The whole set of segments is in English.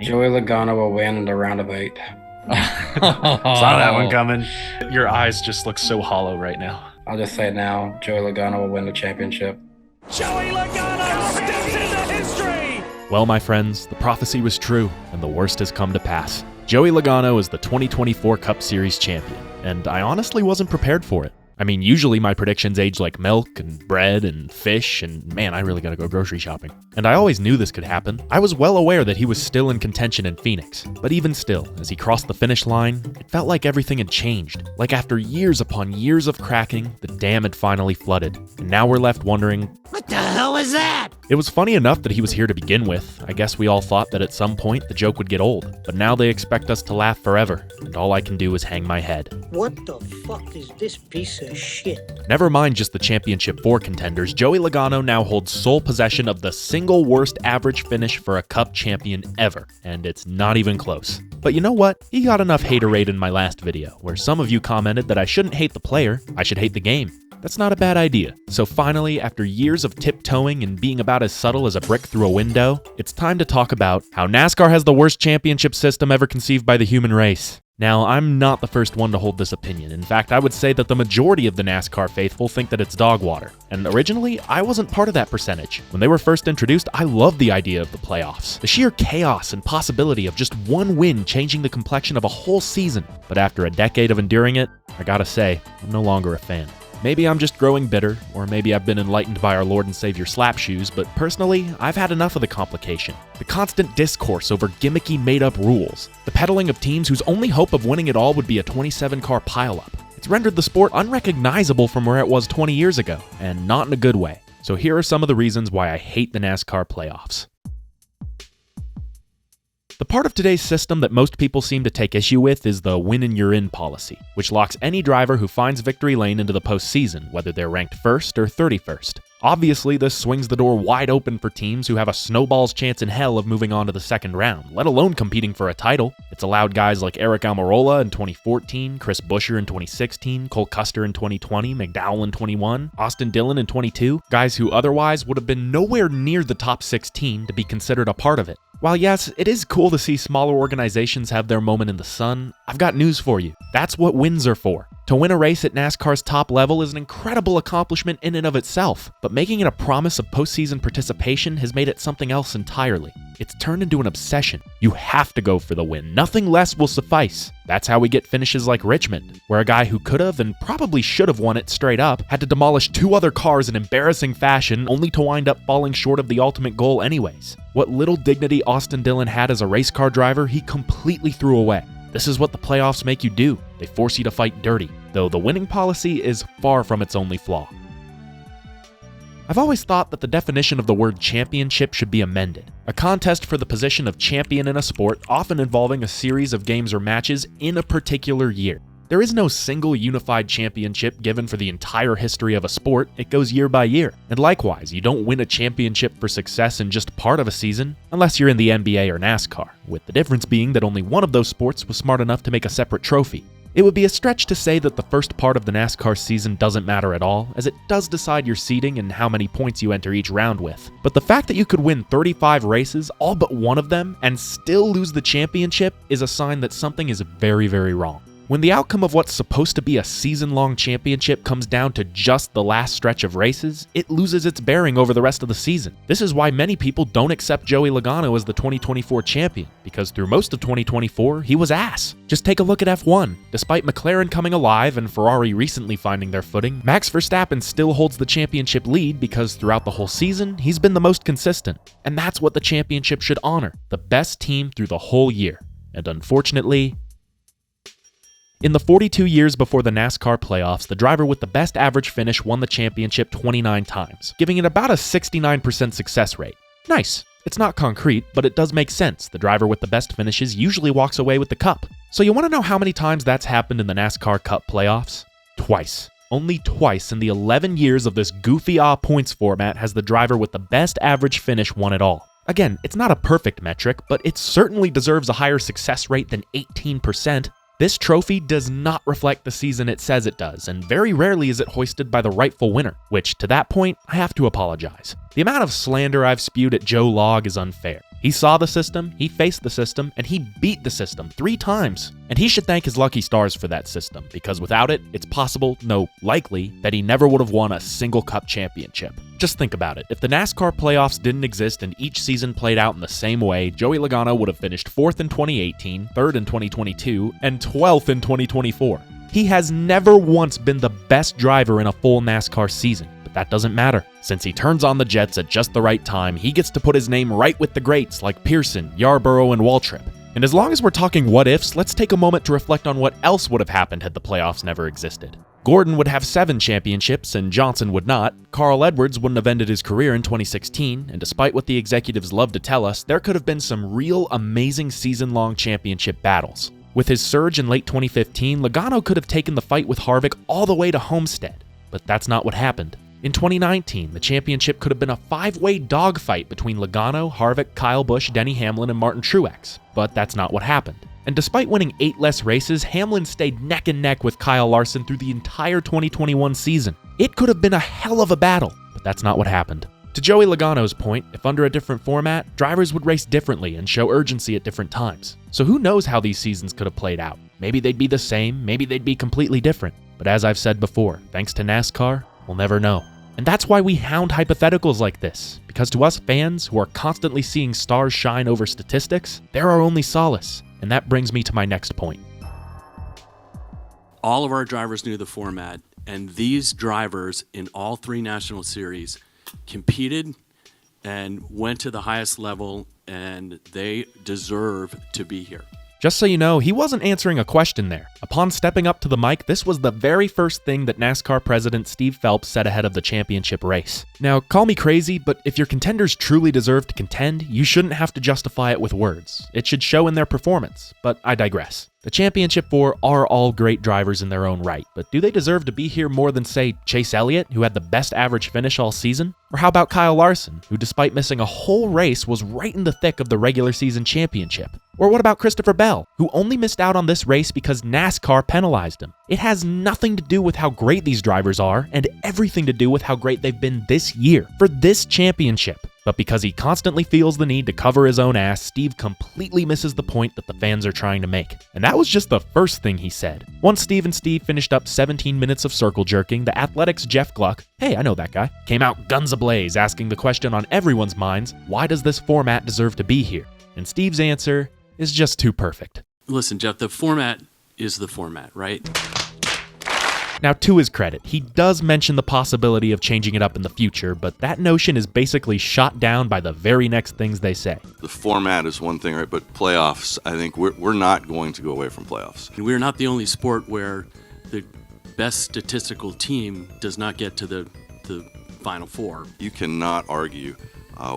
Joey Logano will win in the round of 8. Saw that one coming. Your eyes just look so hollow right now. I'll just say it now, Joey Logano will win the championship. Joey Logano steps into history! Well, my friends, the prophecy was true, and the worst has come to pass. Joey Logano is the 2024 Cup Series champion, and I honestly wasn't prepared for it. I mean, usually my predictions age like milk and bread and fish, and man, I really gotta go grocery shopping. And I always knew this could happen. I was well aware that he was still in contention in Phoenix. But even still, as he crossed the finish line, it felt like everything had changed. Like after years upon years of cracking, the dam had finally flooded. And now we're left wondering, what the hell is that? It was funny enough that he was here to begin with. I guess we all thought that at some point the joke would get old. But now they expect us to laugh forever, and all I can do is hang my head. What the fuck is this piece of shit? Never mind just the Championship 4 contenders, Joey Logano now holds sole possession of the single worst average finish for a Cup champion ever, and it's not even close. But you know what? He got enough haterade in my last video, where some of you commented that I shouldn't hate the player, I should hate the game. That's not a bad idea. So finally, after years of tiptoeing and being about as subtle as a brick through a window, it's time to talk about how NASCAR has the worst championship system ever conceived by the human race. Now, I'm not the first one to hold this opinion. In fact, I would say that the majority of the NASCAR faithful think that it's dog water. And originally, I wasn't part of that percentage. When they were first introduced, I loved the idea of the playoffs. The sheer chaos and possibility of just one win changing the complexion of a whole season. But after a decade of enduring it, I gotta say, I'm no longer a fan. Maybe I'm just growing bitter, or maybe I've been enlightened by our Lord and Savior Slapshoes, but personally, I've had enough of the complication. The constant discourse over gimmicky made-up rules. The peddling of teams whose only hope of winning it all would be a 27-car pileup. It's rendered the sport unrecognizable from where it was 20 years ago, and not in a good way. So here are some of the reasons why I hate the NASCAR playoffs. The part of today's system that most people seem to take issue with is the win and you're in policy, which locks any driver who finds victory lane into the postseason, whether they're ranked 1st or 31st. Obviously, this swings the door wide open for teams who have a snowball's chance in hell of moving on to the second round, let alone competing for a title. It's allowed guys like Eric Almirola in 2014, Chris Buescher in 2016, Cole Custer in 2020, McDowell in 21, Austin Dillon in 22, guys who otherwise would have been nowhere near the top 16 to be considered a part of it. While yes, it is cool to see smaller organizations have their moment in the sun, I've got news for you. That's what wins are for. To win a race at NASCAR's top level is an incredible accomplishment in and of itself, but making it a promise of postseason participation has made it something else entirely. It's turned into an obsession. You have to go for the win. Nothing less will suffice. That's how we get finishes like Richmond, where a guy who could have and probably should have won it straight up had to demolish 2 other cars in embarrassing fashion only to wind up falling short of the ultimate goal anyways. What little dignity Austin Dillon had as a race car driver, he completely threw away. This is what the playoffs make you do. They force you to fight dirty, though the winning policy is far from its only flaw. I've always thought that the definition of the word championship should be amended. A contest for the position of champion in a sport, often involving a series of games or matches in a particular year. There is no single unified championship given for the entire history of a sport, it goes year by year. And likewise, you don't win a championship for success in just part of a season, unless you're in the NBA or NASCAR, with the difference being that only one of those sports was smart enough to make a separate trophy. It would be a stretch to say that the first part of the NASCAR season doesn't matter at all, as it does decide your seeding and how many points you enter each round with. But the fact that you could win 35 races, all but one of them, and still lose the championship is a sign that something is very, very wrong. When the outcome of what's supposed to be a season-long championship comes down to just the last stretch of races, it loses its bearing over the rest of the season. This is why many people don't accept Joey Logano as the 2024 champion, because through most of 2024, he was ass. Just take a look at F1. Despite McLaren coming alive and Ferrari recently finding their footing, Max Verstappen still holds the championship lead because throughout the whole season, he's been the most consistent. And that's what the championship should honor, the best team through the whole year. And unfortunately, in the 42 years before the NASCAR playoffs, the driver with the best average finish won the championship 29 times, giving it about a 69% success rate. Nice. It's not concrete, but it does make sense. The driver with the best finishes usually walks away with the cup. So you want to know how many times that's happened in the NASCAR Cup playoffs? Twice. Only twice in the 11 years of this goofy points format has the driver with the best average finish won it all. Again, it's not a perfect metric, but it certainly deserves a higher success rate than 18%. This trophy does not reflect the season it says it does, and very rarely is it hoisted by the rightful winner, which, to that point, I have to apologize. The amount of slander I've spewed at Joe Log is unfair. He saw the system, he faced the system, and he beat the system 3 times. And he should thank his lucky stars for that system, because without it, it's possible, no, likely, that he never would have won a single Cup championship. Just think about it. If the NASCAR playoffs didn't exist and each season played out in the same way, Joey Logano would have finished 4th in 2018, 3rd in 2022, and 12th in 2024. He has never once been the best driver in a full NASCAR season. That doesn't matter. Since he turns on the jets at just the right time, he gets to put his name right with the greats like Pearson, Yarborough, and Waltrip. And as long as we're talking what ifs, let's take a moment to reflect on what else would have happened had the playoffs never existed. Gordon would have 7 championships and Johnson would not. Carl Edwards wouldn't have ended his career in 2016, and despite what the executives love to tell us, there could have been some real amazing season-long championship battles. With his surge in late 2015, Logano could have taken the fight with Harvick all the way to Homestead, but that's not what happened. In 2019, the championship could have been a 5-way dogfight between Logano, Harvick, Kyle Busch, Denny Hamlin, and Martin Truex, but that's not what happened. And despite winning 8 less races, Hamlin stayed neck and neck with Kyle Larson through the entire 2021 season. It could have been a hell of a battle, but that's not what happened. To Joey Logano's point, if under a different format, drivers would race differently and show urgency at different times. So who knows how these seasons could have played out? Maybe they'd be the same, maybe they'd be completely different. But as I've said before, thanks to NASCAR, we'll never know. And that's why we hound hypotheticals like this, because to us fans who are constantly seeing stars shine over statistics, they're our only solace. And that brings me to my next point. All of our drivers knew the format, and these drivers in all 3 national series competed and went to the highest level, and they deserve to be here. Just so you know, he wasn't answering a question there. Upon stepping up to the mic, this was the very first thing that NASCAR president Steve Phelps said ahead of the championship race. Now, call me crazy, but if your contenders truly deserve to contend, you shouldn't have to justify it with words. It should show in their performance, but I digress. The Championship 4 are all great drivers in their own right, but do they deserve to be here more than, say, Chase Elliott, who had the best average finish all season? Or how about Kyle Larson, who despite missing a whole race was right in the thick of the regular season championship? Or what about Christopher Bell, who only missed out on this race because NASCAR penalized him? It has nothing to do with how great these drivers are, and everything to do with how great they've been this year, for this championship. But because he constantly feels the need to cover his own ass, Steve completely misses the point that the fans are trying to make. And that was just the first thing he said. Once Steve and Steve finished up 17 minutes of circle jerking, the Athletics' Jeff Gluck, hey, I know that guy, came out guns ablaze asking the question on everyone's minds, why does this format deserve to be here? And Steve's answer is just too perfect. Listen, Jeff, the format is the format, right? Now, to his credit, he does mention the possibility of changing it up in the future, but that notion is basically shot down by the very next things they say. The format is one thing, right? But playoffs, I think we're not going to go away from playoffs. We're not the only sport where the best statistical team does not get to the Final Four. You cannot argue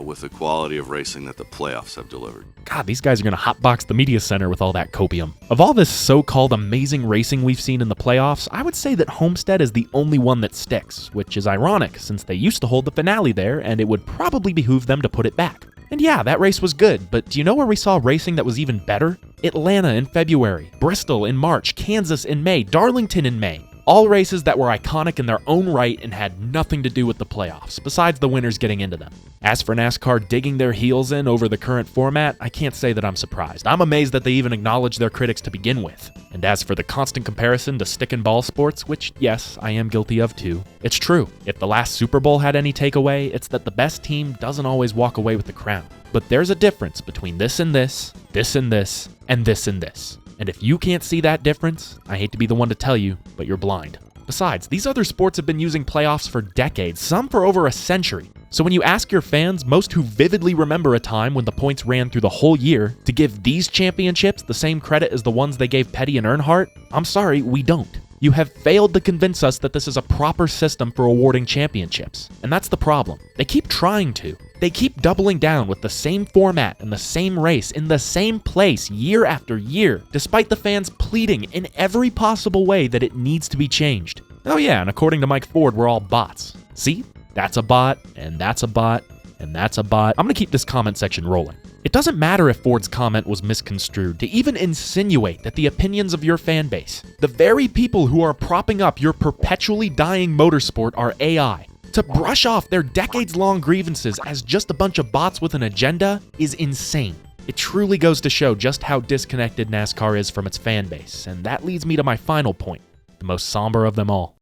with the quality of racing that the playoffs have delivered. God, these guys are going to hotbox the media center with all that copium. Of all this so-called amazing racing we've seen in the playoffs, I would say that Homestead is the only one that sticks, which is ironic since they used to hold the finale there and it would probably behoove them to put it back. And yeah, that race was good, but do you know where we saw racing that was even better? Atlanta in February, Bristol in March, Kansas in May, Darlington in May. All races that were iconic in their own right and had nothing to do with the playoffs, besides the winners getting into them. As for NASCAR digging their heels in over the current format, I can't say that I'm surprised. I'm amazed that they even acknowledge their critics to begin with. And as for the constant comparison to stick and ball sports, which, yes, I am guilty of too, it's true. If the last Super Bowl had any takeaway, it's that the best team doesn't always walk away with the crown. But there's a difference between this and this, this and this, and this and this. And if you can't see that difference, I hate to be the one to tell you, but you're blind. Besides, these other sports have been using playoffs for decades, some for over a century. So when you ask your fans, most who vividly remember a time when the points ran through the whole year, to give these championships the same credit as the ones they gave Petty and Earnhardt, I'm sorry, we don't. You have failed to convince us that this is a proper system for awarding championships. And that's the problem. They keep trying to. They keep doubling down with the same format and the same race in the same place year after year, despite the fans pleading in every possible way that it needs to be changed. Oh yeah, and according to Mike Ford, we're all bots. See? That's a bot, and that's a bot, and that's a bot. I'm gonna keep this comment section rolling. It doesn't matter if Ford's comment was misconstrued to even insinuate that the opinions of your fan base, the very people who are propping up your perpetually dying motorsport, are AI. To brush off their decades-long grievances as just a bunch of bots with an agenda is insane. It truly goes to show just how disconnected NASCAR is from its fan base, and that leads me to my final point, the most somber of them all.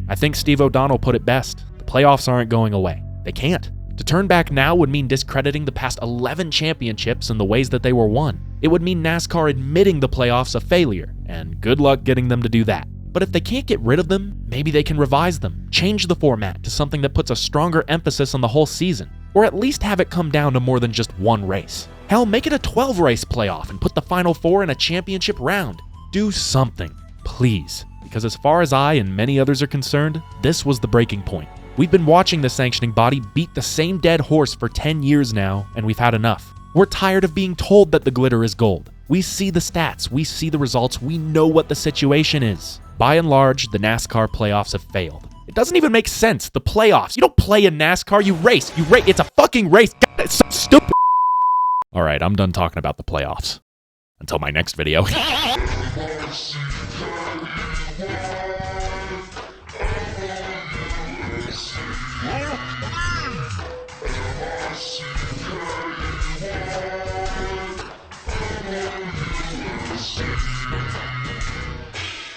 I think Steve O'Donnell put it best. The playoffs aren't going away. They can't. To turn back now would mean discrediting the past 11 championships and the ways that they were won. It would mean NASCAR admitting the playoffs a failure, and good luck getting them to do that. But if they can't get rid of them, maybe they can revise them, change the format to something that puts a stronger emphasis on the whole season, or at least have it come down to more than just one race. Hell, make it a 12-race playoff and put the Final Four in a championship round. Do something, please, because as far as I and many others are concerned, this was the breaking point. We've been watching the sanctioning body beat the same dead horse for 10 years now, and we've had enough. We're tired of being told that the glitter is gold. We see the stats, we see the results, we know what the situation is. By and large, the NASCAR playoffs have failed. It doesn't even make sense. The playoffs. You don't play in NASCAR, you race. It's a fucking race. God, it's so stupid. All right, I'm done talking about the playoffs. Until my next video.